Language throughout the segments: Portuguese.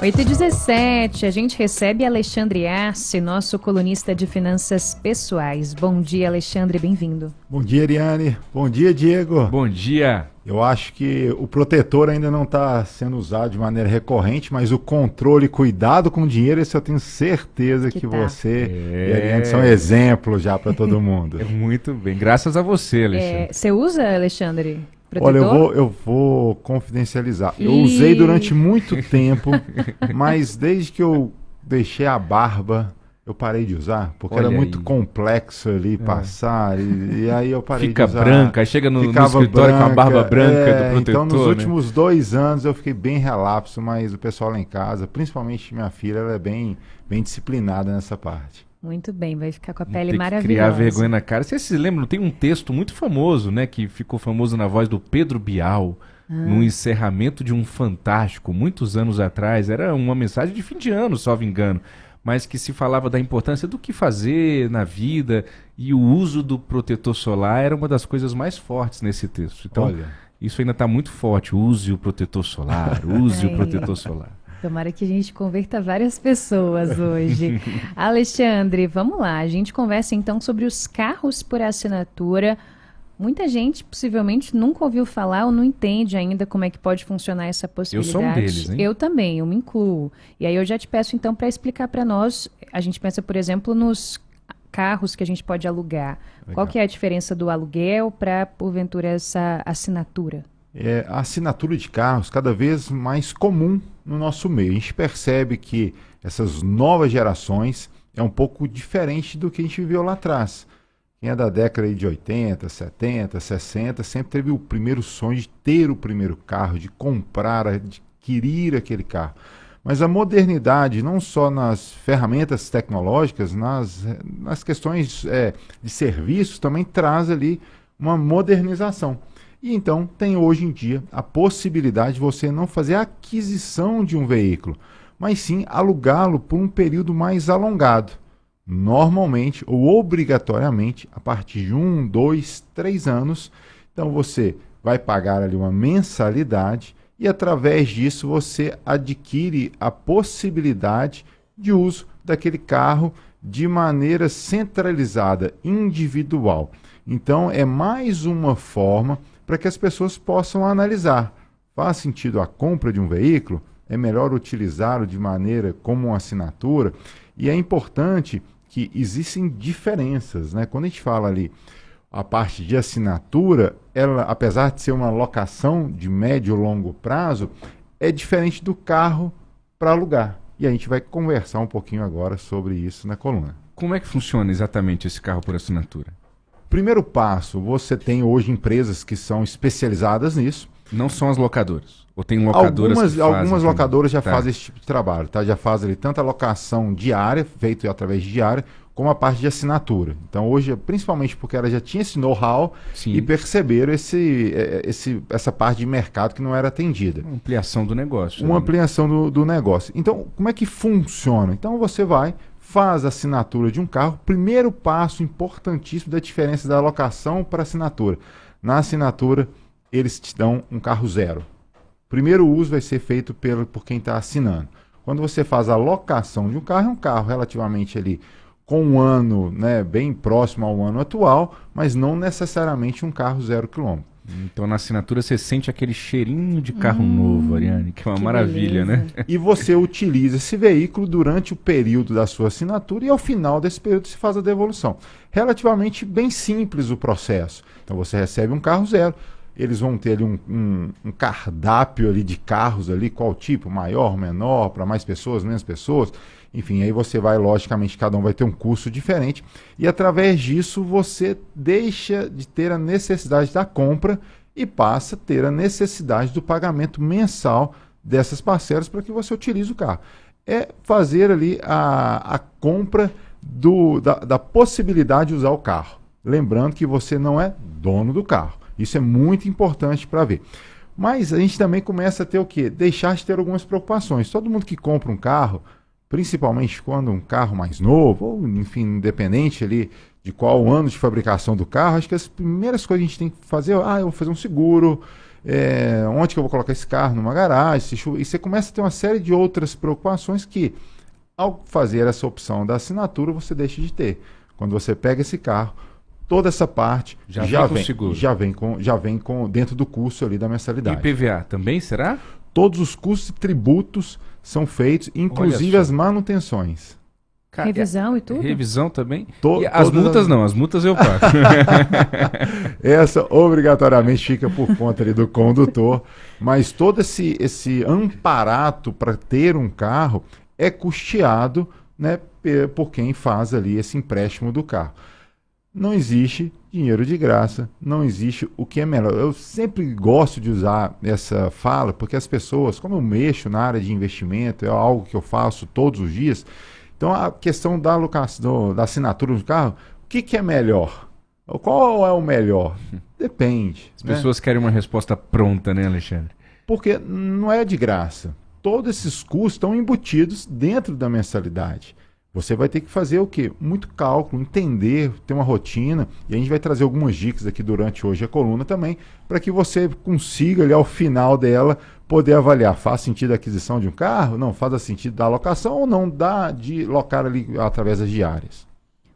8h17, a gente recebe Alexandre Arce, nosso colunista de finanças pessoais. Bom dia, Alexandre, bem-vindo. Bom dia, Ariane. Bom dia, Diego. Bom dia. Eu acho que o protetor ainda não está sendo usado de maneira recorrente, mas o controle e cuidado com o dinheiro, esse eu tenho certeza que você e a Ariane são exemplos já para todo mundo. Muito bem, graças a você, Alexandre. Você usa, Alexandre? Protetor? Olha, eu vou confidencializar. Eu usei durante muito tempo, mas desde que eu deixei a barba, eu parei de usar, porque era muito complexo ali passar, e aí eu parei de usar. Fica branca, aí chega no escritório com a barba branca do protetor. Então nos últimos 2 anos eu fiquei bem relapso, mas o pessoal lá em casa, principalmente minha filha, ela é bem disciplinada nessa parte. Muito bem, vai ficar com a pele maravilhosa. Criar vergonha na cara. Vocês se lembram, tem um texto muito famoso, né, que ficou famoso na voz do Pedro Bial, no encerramento de um Fantástico, muitos anos atrás. Era uma mensagem de fim de ano, salvo engano, mas que se falava da importância do que fazer na vida, e o uso do protetor solar era uma das coisas mais fortes nesse texto. Então, isso ainda está muito forte. Use o protetor solar, use o protetor solar. Tomara que a gente converta várias pessoas hoje. Alexandre, vamos lá. A gente conversa então sobre os carros por assinatura. Muita gente possivelmente nunca ouviu falar ou não entende ainda como é que pode funcionar essa possibilidade. Eu sou um deles, hein? Eu também, eu me incluo. E aí eu já te peço então para explicar para nós. A gente pensa, por exemplo, nos carros que a gente pode alugar. Legal. Qual que é a diferença do aluguel para, porventura, essa assinatura? A assinatura de carros cada vez mais comum no nosso meio. A gente percebe que essas novas gerações é um pouco diferente do que a gente viveu lá atrás. Quem é da década de 80, 70, 60, sempre teve o primeiro sonho de ter o primeiro carro, de comprar, adquirir aquele carro. Mas a modernidade, não só nas ferramentas tecnológicas, nas questões de serviços, também traz ali uma modernização. E então tem hoje em dia a possibilidade de você não fazer a aquisição de um veículo, mas sim alugá-lo por um período mais alongado. Normalmente ou obrigatoriamente a partir de 1, 2, 3 anos. Então você vai pagar ali uma mensalidade e através disso você adquire a possibilidade de uso daquele carro de maneira centralizada, individual. Então é mais uma forma para que as pessoas possam analisar. Faz sentido a compra de um veículo? É melhor utilizá-lo de maneira como uma assinatura? E é importante que existem diferenças, né? Quando a gente fala ali a parte de assinatura, ela, apesar de ser uma locação de médio e longo prazo, é diferente do carro para alugar. E a gente vai conversar um pouquinho agora sobre isso na coluna. Como é que funciona exatamente esse carro por assinatura? Primeiro passo, você tem hoje empresas que são especializadas nisso. Não são as locadoras? Ou tem locadoras que fazem? Algumas locadoras já fazem esse tipo de trabalho, tá? Já fazem ali tanto a locação diária, feita através de diária, como a parte de assinatura. Então hoje, principalmente porque ela já tinha esse know-how e perceberam essa parte de mercado que não era atendida. Uma ampliação do negócio. Uma ampliação do negócio. Então, como é que funciona? Então você faz a assinatura de um carro. Primeiro passo importantíssimo da diferença da locação para assinatura. Na assinatura, eles te dão um carro zero. Primeiro uso vai ser feito por quem está assinando. Quando você faz a locação de um carro, é um carro relativamente ali com um ano, né, bem próximo ao ano atual, mas não necessariamente um carro 0 km. Então na assinatura você sente aquele cheirinho de carro novo, Ariane, que é uma maravilha, beleza, né? E você utiliza esse veículo durante o período da sua assinatura e ao final desse período se faz a devolução. Relativamente bem simples o processo. Então você recebe um carro zero, eles vão ter ali um cardápio ali de carros ali, qual tipo, maior, menor, para mais pessoas, menos pessoas. Enfim, aí você vai, logicamente, cada um vai ter um custo diferente. E através disso você deixa de ter a necessidade da compra e passa a ter a necessidade do pagamento mensal dessas parcelas para que você utilize o carro. É fazer ali a compra da possibilidade de usar o carro. Lembrando que você não é dono do carro. Isso é muito importante para ver. Mas a gente também começa a ter o quê? Deixar de ter algumas preocupações. Todo mundo que compra um carro, principalmente quando um carro mais novo, ou enfim, independente ali de qual o ano de fabricação do carro, acho que as primeiras coisas que a gente tem que fazer, eu vou fazer um seguro, onde que eu vou colocar esse carro? Numa garagem, e você começa a ter uma série de outras preocupações que, ao fazer essa opção da assinatura, você deixa de ter. Quando você pega esse carro, toda essa parte já vem com dentro do custo ali da mensalidade. E IPVA também, será? Todos os custos e tributos são feitos, inclusive as manutenções. Revisão e tudo? Revisão também? E as multas não, as multas eu pago. Essa obrigatoriamente fica por conta ali do condutor, mas todo esse amparato para ter um carro é custeado, né, por quem faz ali esse empréstimo do carro. Não existe dinheiro de graça, não existe o que é melhor. Eu sempre gosto de usar essa fala, porque as pessoas, como eu mexo na área de investimento, é algo que eu faço todos os dias, então a questão da alocação, da assinatura do carro, o que é melhor? Qual é o melhor? Depende. As pessoas querem uma resposta pronta, né, Alexandre? Porque não é de graça. Todos esses custos estão embutidos dentro da mensalidade. Você vai ter que fazer o quê? Muito cálculo, entender, ter uma rotina. E a gente vai trazer algumas dicas aqui durante hoje a coluna também, para que você consiga ali ao final dela poder avaliar. Faz sentido a aquisição de um carro? Não. Faz sentido da alocação ou não dá de locar ali através das diárias?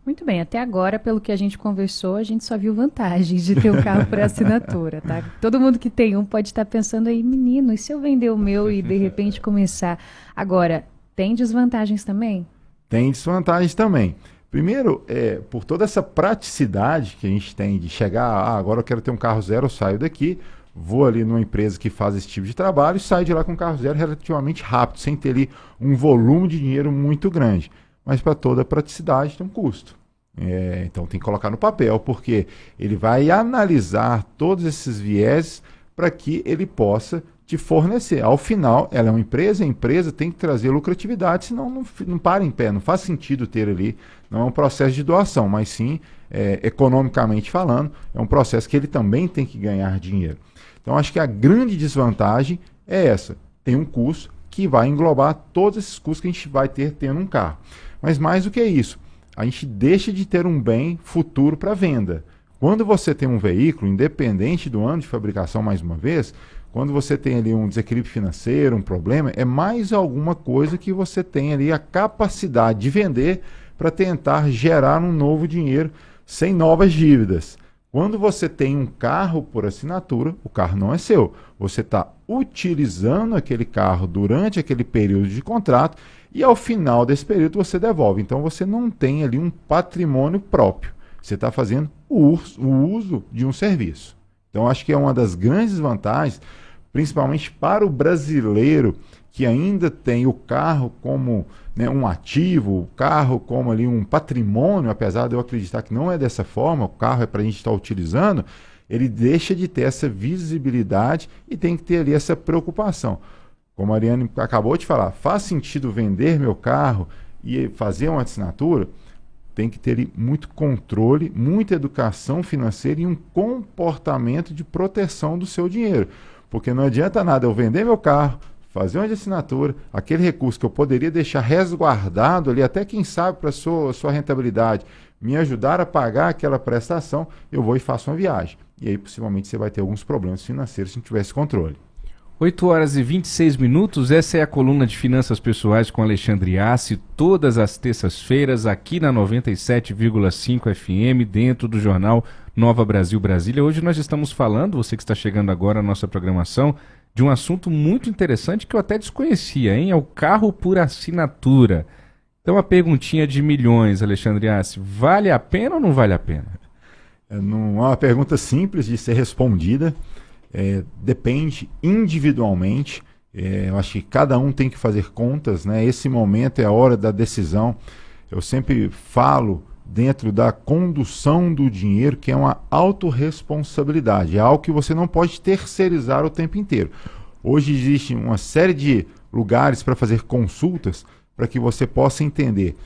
Muito bem, até agora, pelo que a gente conversou, a gente só viu vantagens de ter um carro por assinatura, tá? Todo mundo que tem um pode estar pensando aí, menino, e se eu vender o meu e de repente começar? Agora, tem desvantagens também? Tem desvantagens também. Primeiro, por toda essa praticidade que a gente tem de chegar, agora eu quero ter um carro zero, eu saio daqui, vou ali numa empresa que faz esse tipo de trabalho e saio de lá com um carro zero relativamente rápido, sem ter ali um volume de dinheiro muito grande. Mas para toda praticidade tem um custo. Então tem que colocar no papel, porque ele vai analisar todos esses vieses para que ele possa te fornecer. Ao final, ela é uma empresa, a empresa tem que trazer lucratividade, senão não para em pé, não faz sentido ter ali, não é um processo de doação, mas sim, economicamente falando, é um processo que ele também tem que ganhar dinheiro. Então, acho que a grande desvantagem é essa, tem um custo que vai englobar todos esses custos que a gente vai ter tendo um carro. Mas mais do que isso, a gente deixa de ter um bem futuro para venda. Quando você tem um veículo, independente do ano de fabricação, mais uma vez, quando você tem ali um desequilíbrio financeiro, um problema, é mais alguma coisa que você tem ali a capacidade de vender para tentar gerar um novo dinheiro sem novas dívidas. Quando você tem um carro por assinatura, o carro não é seu. Você está utilizando aquele carro durante aquele período de contrato e ao final desse período você devolve. Então você não tem ali um patrimônio próprio. Você está fazendo o uso de um serviço. Então, acho que é uma das grandes vantagens, principalmente para o brasileiro que ainda tem o carro como, né, um ativo, o carro como ali um patrimônio, apesar de eu acreditar que não é dessa forma, o carro é para a gente estar utilizando, ele deixa de ter essa visibilidade e tem que ter ali essa preocupação. Como a Ariane acabou de falar, faz sentido vender meu carro e fazer uma assinatura? Tem que ter muito controle, muita educação financeira e um comportamento de proteção do seu dinheiro. Porque não adianta nada eu vender meu carro, fazer uma assinatura, aquele recurso que eu poderia deixar resguardado ali, até quem sabe para a sua rentabilidade, me ajudar a pagar aquela prestação, eu vou e faço uma viagem. E aí possivelmente você vai ter alguns problemas financeiros se não tivesse controle. 8h26, essa é a coluna de Finanças Pessoais com Alexandre Assi, todas as terças-feiras aqui na 97,5 FM, dentro do jornal Nova Brasil Brasília. Hoje nós estamos falando, você que está chegando agora na nossa programação, de um assunto muito interessante que eu até desconhecia, hein? É o carro por assinatura. Então uma perguntinha de milhões, Alexandre Assi, vale a pena ou não vale a pena? Não é uma pergunta simples de ser respondida. Depende individualmente. Eu acho que cada um tem que fazer contas, né? Esse momento é a hora da decisão. Eu sempre falo dentro da condução do dinheiro que é uma autorresponsabilidade, é algo que você não pode terceirizar o tempo inteiro. Hoje existe uma série de lugares para fazer consultas para que você possa entender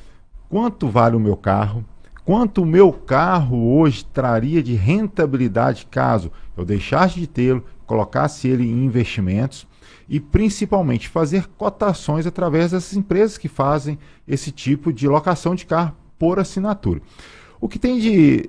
quanto vale o meu carro, quanto o meu carro hoje traria de rentabilidade caso eu deixasse de tê-lo, colocasse ele em investimentos e principalmente fazer cotações através dessas empresas que fazem esse tipo de locação de carro por assinatura. O que tem de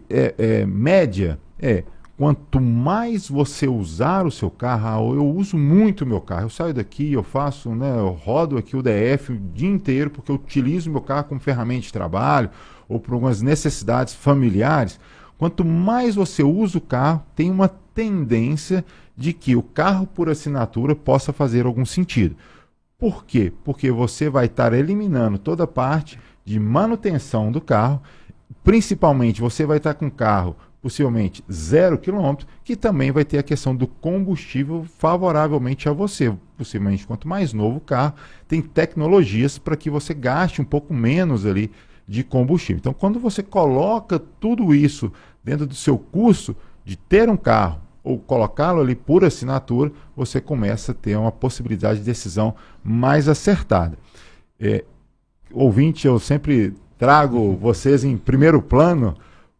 média é Quanto mais você usar o seu carro, eu uso muito o meu carro, eu saio daqui, eu faço, né, eu rodo aqui o DF o dia inteiro porque eu utilizo o meu carro como ferramenta de trabalho ou por algumas necessidades familiares. Quanto mais você usa o carro, tem uma tendência de que o carro por assinatura possa fazer algum sentido. Por quê? Porque você vai estar eliminando toda a parte de manutenção do carro, principalmente você vai estar com o carro possivelmente 0 km, que também vai ter a questão do combustível favoravelmente a você. Possivelmente, quanto mais novo o carro, tem tecnologias para que você gaste um pouco menos ali de combustível. Então, quando você coloca tudo isso dentro do seu custo de ter um carro ou colocá-lo ali por assinatura, você começa a ter uma possibilidade de decisão mais acertada. Ouvinte, eu sempre trago vocês em primeiro plano,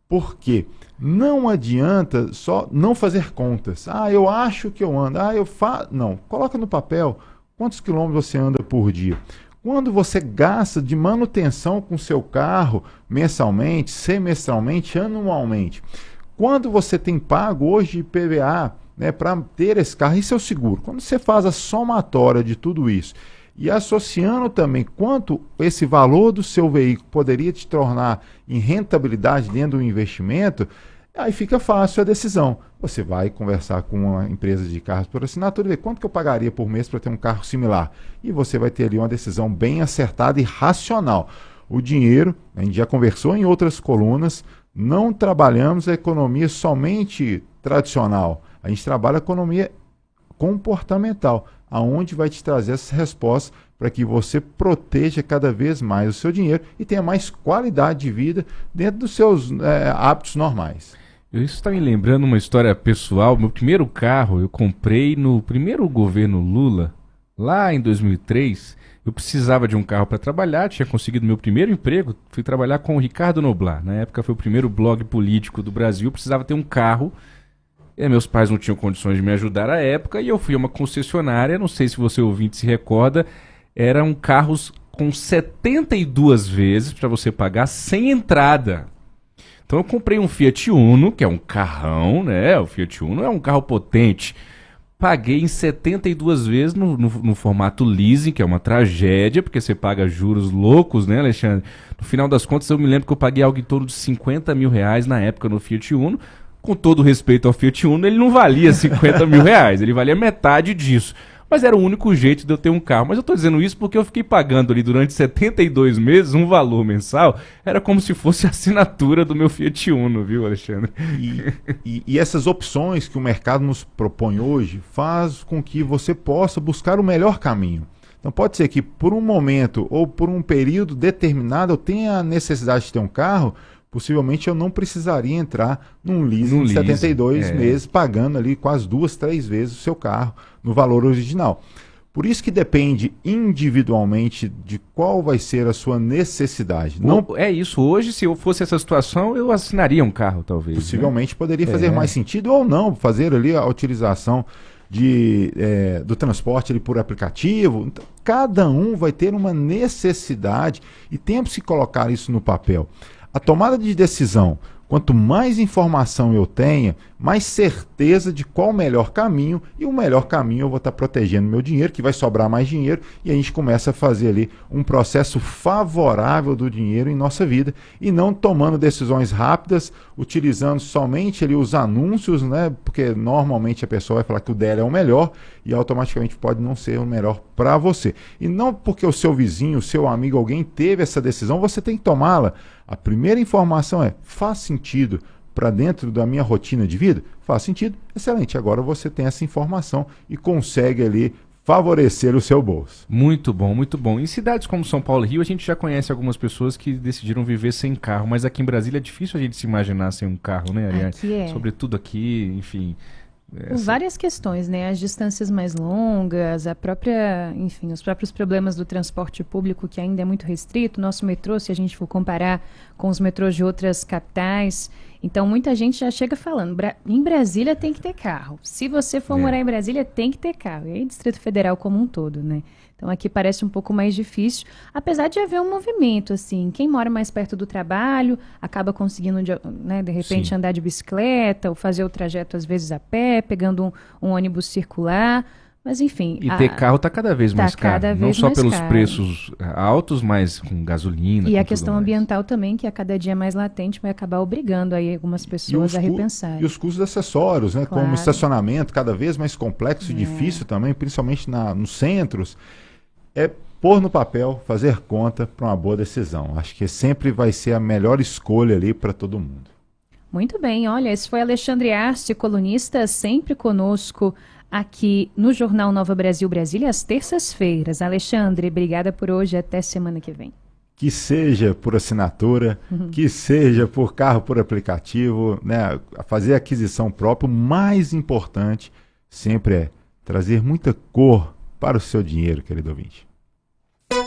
porque não adianta só não fazer contas. Eu acho que eu ando. Eu faço. Não, coloca no papel quantos quilômetros você anda por dia. Quando você gasta de manutenção com seu carro mensalmente, semestralmente, anualmente. Quando você tem pago hoje IPVA, né, para ter esse carro, isso é o seguro. Quando você faz a somatória de tudo isso e associando também quanto esse valor do seu veículo poderia te tornar em rentabilidade dentro do investimento, aí fica fácil a decisão. Você vai conversar com uma empresa de carros por assinatura e ver quanto que eu pagaria por mês para ter um carro similar. E você vai ter ali uma decisão bem acertada e racional. O dinheiro, a gente já conversou em outras colunas, não trabalhamos a economia somente tradicional. A gente trabalha a economia comportamental, aonde vai te trazer essas respostas para que você proteja cada vez mais o seu dinheiro e tenha mais qualidade de vida dentro dos seus hábitos normais. Isso está me lembrando uma história pessoal. Meu primeiro carro eu comprei no primeiro governo Lula, lá em 2003. Eu precisava de um carro para trabalhar, tinha conseguido meu primeiro emprego, fui trabalhar com o Ricardo Noblar. Na época foi o primeiro blog político do Brasil, eu precisava ter um carro. E meus pais não tinham condições de me ajudar à época e eu fui a uma concessionária, não sei se você ouvinte se recorda, eram carros com 72 vezes para você pagar sem entrada. Então eu comprei um Fiat Uno, que é um carrão, né? O Fiat Uno é um carro potente. Paguei em 72 vezes no formato leasing, que é uma tragédia, porque você paga juros loucos, né, Alexandre? No final das contas, eu me lembro que eu paguei algo em torno de 50 mil reais na época no Fiat Uno. Com todo respeito ao Fiat Uno, ele não valia 50 mil reais, ele valia metade disso. Mas era o único jeito de eu ter um carro. Mas eu estou dizendo isso porque eu fiquei pagando ali durante 72 meses um valor mensal. Era como se fosse a assinatura do meu Fiat Uno, viu, Alexandre? E essas opções que o mercado nos propõe hoje faz com que você possa buscar o melhor caminho. Então pode ser que por um momento ou por um período determinado eu tenha a necessidade de ter um carro, possivelmente eu não precisaria entrar num leasing de 72 meses, pagando ali quase 2, 3 vezes o seu carro no valor original. Por isso que depende individualmente de qual vai ser a sua necessidade. Não... É isso. Hoje, se eu fosse essa situação, eu assinaria um carro, talvez. Possivelmente, né? Poderia fazer mais sentido ou não, fazer ali a utilização do transporte ali por aplicativo. Então, cada um vai ter uma necessidade e temos que colocar isso no papel. A tomada de decisão, quanto mais informação eu tenha, mais certeza de qual o melhor caminho, e o melhor caminho eu vou estar protegendo meu dinheiro, que vai sobrar mais dinheiro, e a gente começa a fazer ali um processo favorável do dinheiro em nossa vida, e não tomando decisões rápidas, utilizando somente ali os anúncios, né? Porque normalmente a pessoa vai falar que o dela é o melhor, e automaticamente pode não ser o melhor para você. E não porque o seu vizinho, o seu amigo, alguém teve essa decisão, você tem que tomá-la. A primeira informação faz sentido para dentro da minha rotina de vida? Faz sentido? Excelente. Agora você tem essa informação e consegue ali favorecer o seu bolso. Muito bom, muito bom. Em cidades como São Paulo e Rio, a gente já conhece algumas pessoas que decidiram viver sem carro, mas aqui em Brasília é difícil a gente se imaginar sem um carro, né, Ariane? Sobretudo aqui, enfim... Por várias questões, né? As distâncias mais longas, os próprios problemas do transporte público que ainda é muito restrito. Nosso metrô, se a gente for comparar com os metrôs de outras capitais, então muita gente já chega falando, em Brasília tem que ter carro. Se você for morar em Brasília, tem que ter carro. E aí Distrito Federal como um todo, né? Então aqui parece um pouco mais difícil, apesar de haver um movimento, assim, quem mora mais perto do trabalho acaba conseguindo, né, de repente, Sim. andar de bicicleta ou fazer o trajeto às vezes a pé, pegando um ônibus circular, mas enfim. E ter carro está cada vez mais caro. Cada Não vez só mais pelos caro. preços altos, mas com gasolina. E com a tudo questão mais. ambiental também, que a cada dia mais latente, vai acabar obrigando aí algumas pessoas a repensar. E os custos acessórios, né? Claro. Como estacionamento cada vez mais complexo e difícil também, principalmente nos centros. É pôr no papel, fazer conta para uma boa decisão. Acho que sempre vai ser a melhor escolha ali para todo mundo. Muito bem, olha, esse foi Alexandre Arce, colunista, sempre conosco aqui no Jornal Nova Brasil Brasília, às terças-feiras. Alexandre, obrigada por hoje, até semana que vem. Que seja por assinatura, que seja por carro por aplicativo, né? Fazer a aquisição própria, o mais importante sempre é trazer muita cor para o seu dinheiro, querido ouvinte.